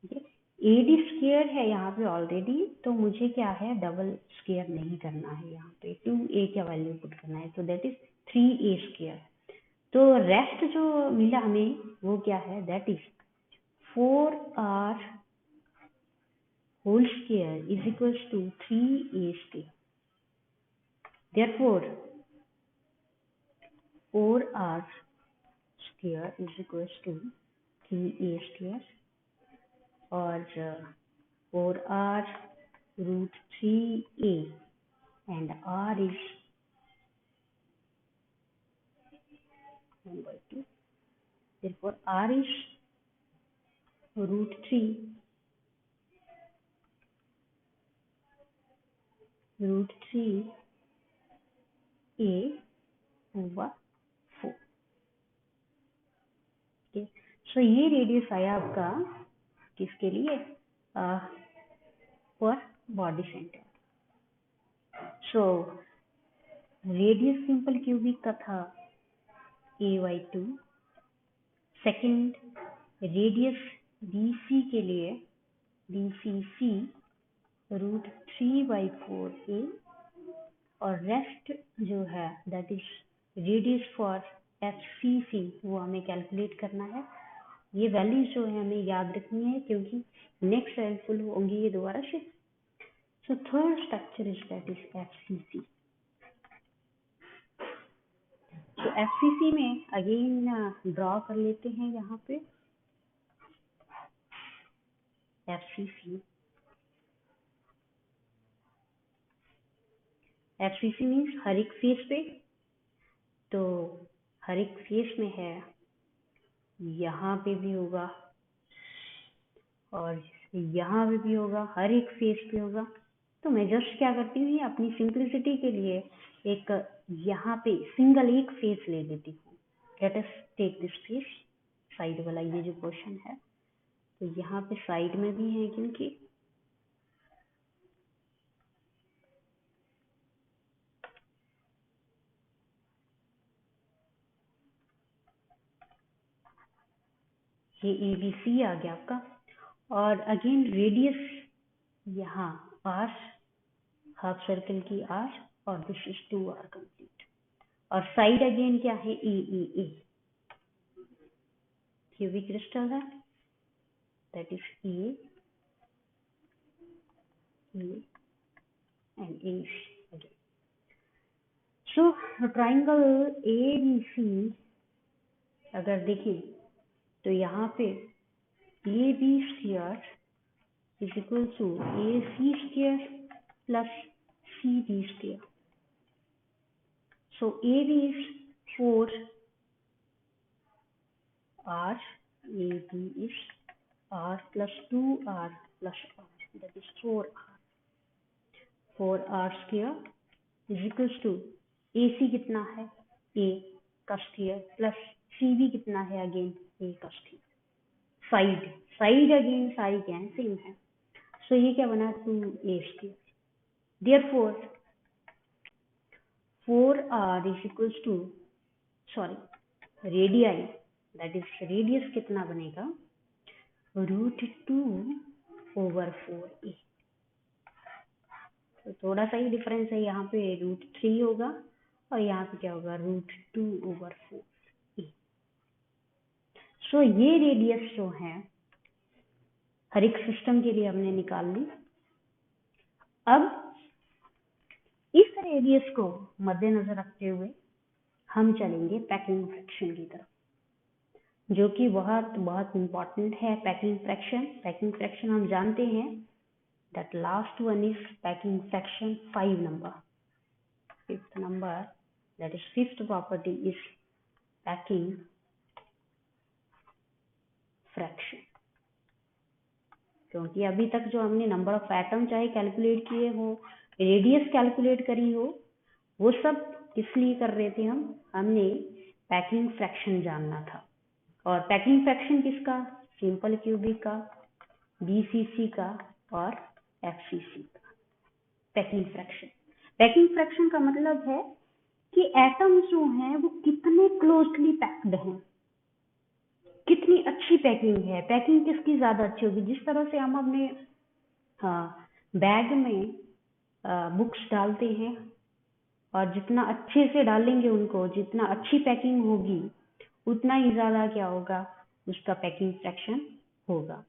okay? AD square है यहाँ पे ऑलरेडी, तो मुझे क्या है, डबल स्क्वायर नहीं करना है, यहाँ पे 2A का वैल्यू पुट करना है, तो दैट इज 3A square। तो रेस्ट जो मिला हमें वो क्या है, that is 4r whole square is equals to 3a square. Therefore, 4r square is equals to 3a square, और 4r root 3a and r is 1/2. Therefore, r is root 3 a over 4. Okay. So ये रेडियस आया आपका किसके लिए, for body centre. So radius simple cubic का था a/2. सेकंड रेडियस BC के लिए BCC रूट 3/4a, और रेस्ट जो है that is radius for FCC, वो हमें कैलकुलेट करना है. ये वैल्यूज जो है हमें याद रखनी है क्योंकि नेक्स्ट हेल्पफुल होंगी ये दोबारा से. So third structure is that is FCC. तो FCC में अगेन ड्रॉ कर लेते हैं यहाँ पे FCC. FCC मीन्स हर एक फेस पे, तो हर एक फेस में है, यहाँ पे भी होगा और यहाँ पे भी होगा, हर एक फेस पे होगा. तो मैं जस्ट क्या करती हूँ, अपनी सिंप्लिसिटी के लिए एक यहाँ पे सिंगल एक फेस ले लेती हूँ. Let us take this face, side वाला ये जो पोर्शन है, तो यहाँ पे साइड में भी है क्योंकि ये ABC आ गया आपका. और अगेन रेडियस यहाँ r, हाफ सर्कल की r, और दिस इज 2r कंप्लीट. और साइड अगेन क्या है, A क्यूबिक क्रिस्टल है, that is A and A again. So triangle ABC अगर देखें तो यहाँ पे AB square is equal to AC square plus CB square. So AB is 4r, AB is r plus 2r plus r, that is 4r. 4r square is equals to AC कितना है, A का स्क्वायर प्लस CB कितना है, अगेन A का स्क्वायर. साइड अगेन सारी क्या है, सेम है. सो ये क्या बना, 2A square. Therefore 4r is equals to, sorry radii, that is radius कितना बनेगा, रूट 2/4a. तो थोड़ा सा ही डिफरेंस है, यहाँ पे रूट 3 होगा और यहाँ पे क्या होगा, रूट 2/4a. सो ये रेडियस जो है हर एक सिस्टम के लिए हमने निकाल ली. अब इस रेडियस को मद्देनजर रखते हुए हम चलेंगे पैकिंग फ्रैक्शन की तरफ, जो कि बहुत बहुत इम्पोर्टेंट है. पैकिंग फ्रैक्शन हम जानते हैं that last one is packing fraction 5 number. Fifth number, that is fifth property is packing fraction. क्योंकि अभी तक जो हमने नंबर ऑफ एटम चाहे कैलकुलेट किए हो, रेडियस कैलकुलेट करी हो, वो सब किस लिए कर रहे थे, हमने पैकिंग फ्रैक्शन जानना था. और पैकिंग फ्रैक्शन किसका, सिंपल क्यूबिक का, BCC का और FCC का. पैकिंग फ्रैक्शन का मतलब है कि एटम्स जो हैं वो कितने क्लोजली पैक्ड हैं, कितनी अच्छी पैकिंग है. पैकिंग किसकी ज्यादा अच्छी होगी, जिस तरह से हम अपने बैग में बुक्स डालते हैं, और जितना अच्छे से डालेंगे उनको, जितना अच्छी पैकिंग होगी, उतना ही ज्यादा क्या होगा, उसका पैकिंग फ्रैक्शन होगा।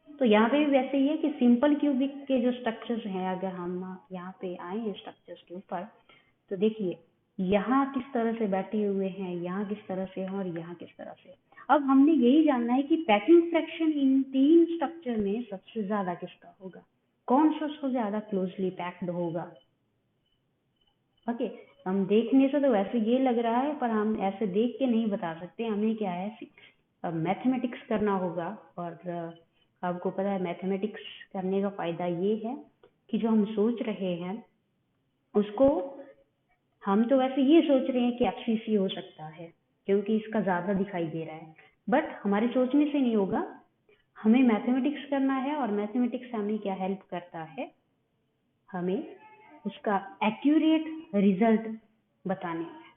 तो यहाँ पे भी वैसे ही है कि सिंपल क्यूबिक के जो स्ट्रक्चर्स हैं, अगर हम यहाँ पे आए हैं स्ट्रक्चर्स के ऊपर, तो देखिए यहाँ किस तरह से बैठे हुए हैं, यहाँ किस तरह से हैं और यहाँ किस तरह से। अब हमने यही जानना है कि पैकिंग फ्रैक्शन इन तीन स्ट्रक्चर में सबसे ज्यादा किसका होगा, कौन सा उसको ज्यादा क्लोजली पैक्ड होगा। ओके, हम देखने से तो वैसे ये लग रहा है, पर हम ऐसे देख के नहीं बता सकते, हमें क्या है मैथमेटिक्स करना होगा। और आपको पता है मैथमेटिक्स करने का फायदा ये है कि जो हम सोच रहे हैं उसको, हम तो वैसे ये सोच रहे हैं कि एफसीसी हो सकता है क्योंकि इसका ज्यादा दिखाई दे रहा है, बट हमारे सोचने से नहीं होगा, हमें मैथमेटिक्स करना है। और मैथमेटिक्स हमें क्या हेल्प करता है, हमें उसका एक्यूरेट रिजल्ट बताने में।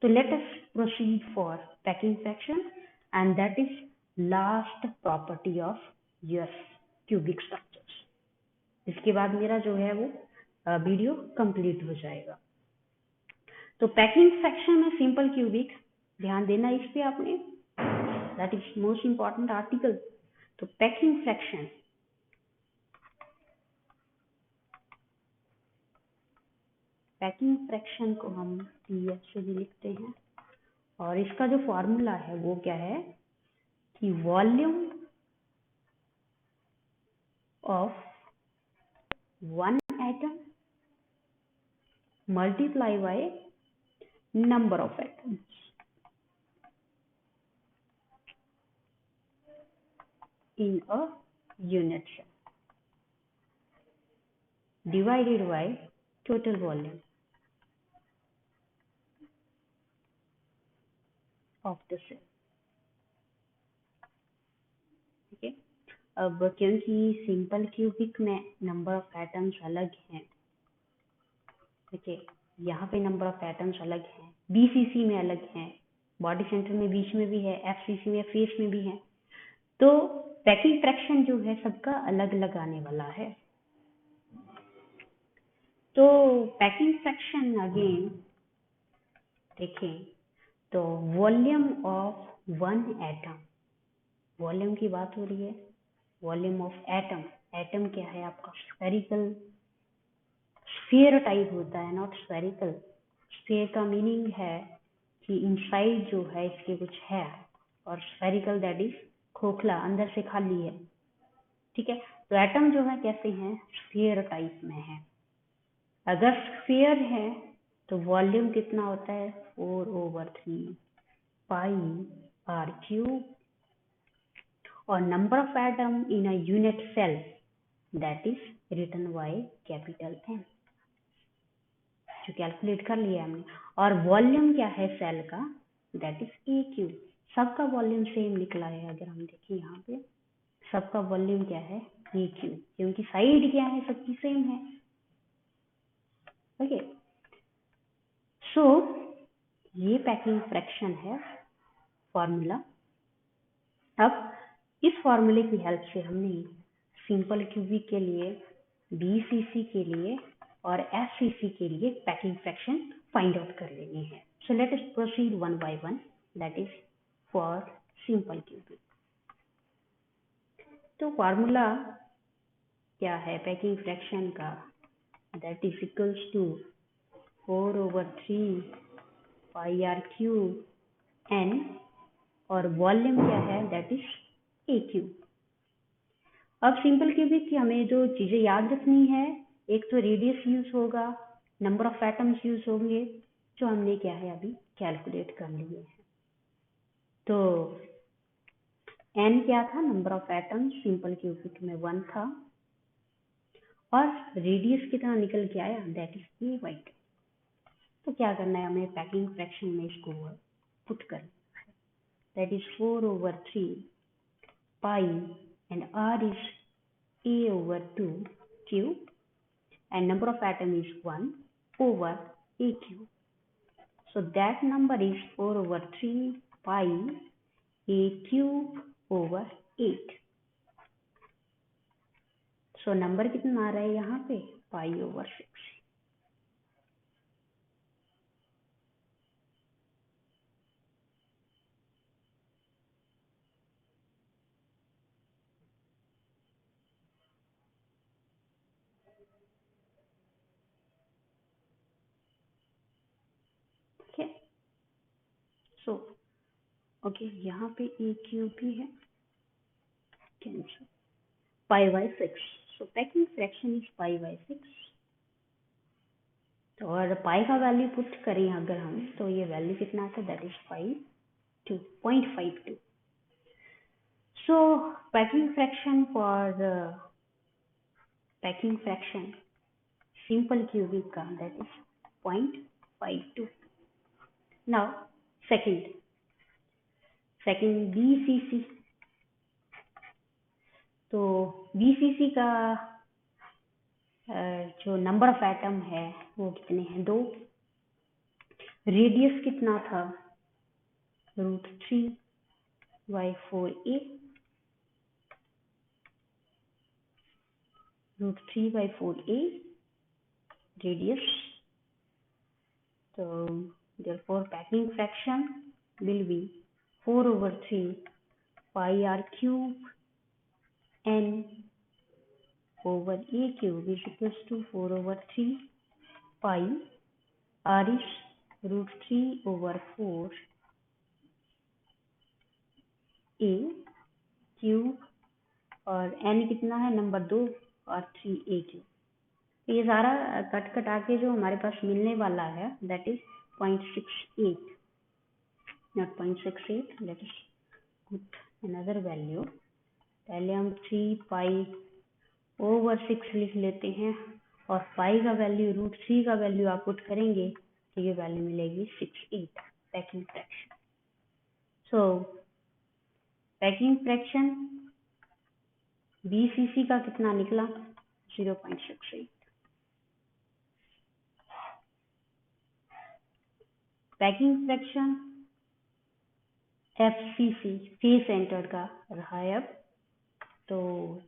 तो late us proceed for packing fraction and that is last property of yes cubic structures. इसके बाद मेरा जो है वो वीडियो कंप्लीट हो जाएगा। तो पैकिंग फ्रैक्शन में सिंपल क्यूबिक, ध्यान देना इस पे आपने, that is most important article. तो पैकिंग फ्रैक्शन, पैकिंग फ्रैक्शन को हम पीएफ से भी लिखते हैं, और इसका जो फॉर्मूला है वो क्या है कि volume of one atom multiply by number of atoms in a unit cell divided by total volume of the cell। ठीक है, अब क्योंकि सिंपल क्यूबिक में नंबर ऑफ एटम्स अलग हैं, देखिए यहाँ पे नंबर ऑफ एटम्स अलग हैं, बीसीसी में अलग हैं, बॉडी सेंटर में बीच में भी है, एफसीसी में फेस में भी है, तो पैकिंग फ्रैक्शन जो है सबका अलग अलग आने वाला है। तो पैकिंग फ्रैक्शन अगेन देखें तो volume of one atom, volume की बात हो रही है, वॉल्यूम ऑफ एटम, एटम क्या है आपका स्फेरिकल, स्फीयर टाइप होता है, नॉट स्फेरिकल। स्फीयर का मीनिंग है कि इनसाइड जो है इसके कुछ है, और स्फेरिकल दैट इज खोखला, अंदर से खाली है। ठीक है, तो एटम जो है कैसे हैं, स्फीयर टाइप में है। अगर स्फीयर है तो वॉल्यूम कितना होता है, 4/3 पाई आर क्यूब, और number of atom in a unit cell that is written by capital N, जो कैलकुलेट कर लिया हमने। और वॉल्यूम क्या है सेल का, दैट इज ए क्यूब। सबका वॉल्यूम सेम निकला है, अगर हम देखें यहाँ पे सबका वॉल्यूम क्या है, ए क्यूब, क्योंकि साइड क्या है सबकी सेम है। ओके, सो ये पैकिंग फ्रैक्शन है फॉर्मूला। अब इस फॉर्मूले की हेल्प से हमने सिंपल क्यूबिक के लिए, बीसीसी के लिए और एफसीसी के लिए पैकिंग फ्रैक्शन फाइंड आउट कर लेनी है। So let us proceed one by one, that is for simple cubic. तो फॉर्मूला क्या है पैकिंग फ्रैक्शन का, that is equals to 4/3 pi r cube N, और वॉल्यूम क्या है, दैट इज ए क्यूब। अब सिंपल क्यूबिक की हमें जो चीजें याद रखनी है, एक तो रेडियस यूज होगा, नंबर ऑफ एटम्स यूज होंगे, जो हमने क्या है अभी कैलकुलेट कर लिए हैं। तो n क्या था, number of atoms simple cubic में 1 था, और रेडियस कितना निकल के आया, दैट इज a/2। तो क्या करना है हमें, पैकिंग फ्रैक्शन में इसको पुट करना है, that is 4/3 pi, and r is a/2 cube, and number of atom is 1 over a cube. So that number is 4/3 pi a cube over 8. So number कितना आ रहा है यहाँ पे, pi/6। सो ओके, यहाँ पे ए क्यूब भी है, cancel, pi by 6. So packing fraction is pi by 6. तो और पाई का वैल्यू पुट करें अगर हम, तो ये वैल्यू कितना आता है, that is 0.52. So packing fraction for packing fraction simple cubic का that is 0.52. Now second BCC. तो BCC का जो नंबर ऑफ एटम है वो कितने हैं, 2. रेडियस कितना था, √3/4a, √3/4a radius. So therefore packing fraction will be 4/3 pi r cube n over a cube is equals to 4/3 pi r is √3/4 a cube और n कितना है, नंबर 2 और 3a cube. ये सारा कट कटा के जो हमारे पास मिलने वाला है that is 0.68, not 0.68. Let us put another value. पहले हम 3π/6 लिख लेते हैं और पाई का वैल्यू √3 का वैल्यू आप पुट करेंगे तो ये वैल्यू मिलेगी 68 पैकिंग फ्रैक्शन. सो पैकिंग फ्रैक्शन BCC का कितना निकला, 0.68. Packing fraction FCC face centre का रहा है अब, तो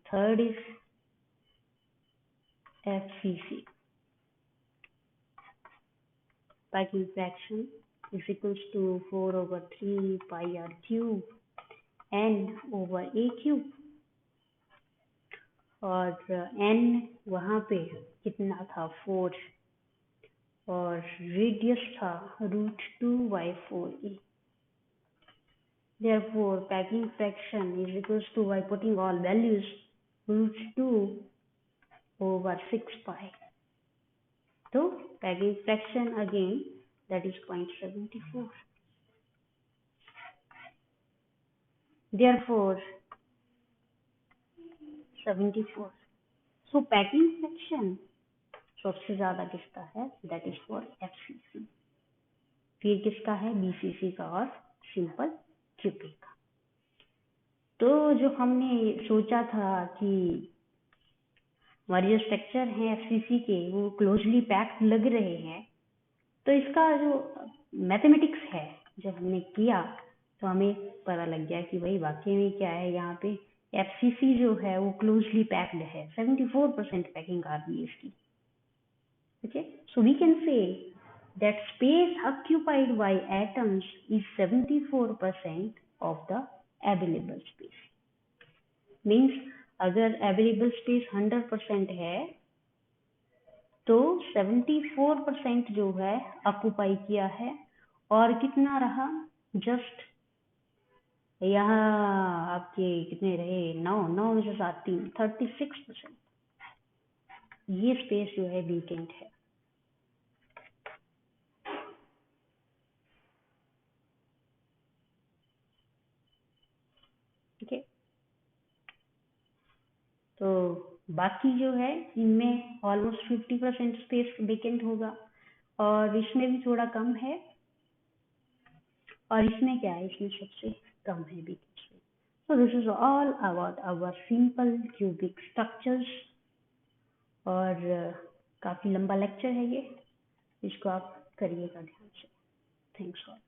third is FCC. Packing fraction is equals to 4/3 pi r cube n over a cube. और n वहाँ पे कितना था, 4, और रेडियस था √2/4a. Therefore packing fraction is equals to, by putting all values, √2/6 pi. So packing fraction again that is 0.74. Therefore 74. So packing fraction सबसे ज्यादा किसका है, that is for FCC. फिर किसका है, BCC का और सिंपल क्यूबिक का. तो जो हमने सोचा था कि हमारे जो स्ट्रक्चर हैं FCC के वो क्लोजली पैक्ड लग रहे हैं, तो इसका जो मैथमेटिक्स है जब हमने किया तो हमें पता लग गया कि भाई वाकई में क्या है, यहाँ पे FCC जो है वो क्लोजली पैक्ड है, 74% पैकिंग आ रही है इसकी. Okay, so we can say that space occupied by atoms is 74% of the available space. Means अगर available space 100% है तो 74% जो है ऑक्यूपाई किया है, और कितना रहा, जस्ट यहाँ आपके कितने रहे, 9 में से 7, 36% ये स्पेस जो है वीकेंट है. ठीक है, तो बाकी जो है इनमें ऑलमोस्ट 50% स्पेस वेकेंट होगा, और इसमें भी थोड़ा कम है, और इसमें क्या है, इसमें सबसे कम है vacant space. So this is all about our simple cubic structures. और काफी लंबा लेक्चर है ये, इसको आप करिएगा ध्यान से. Thanks all.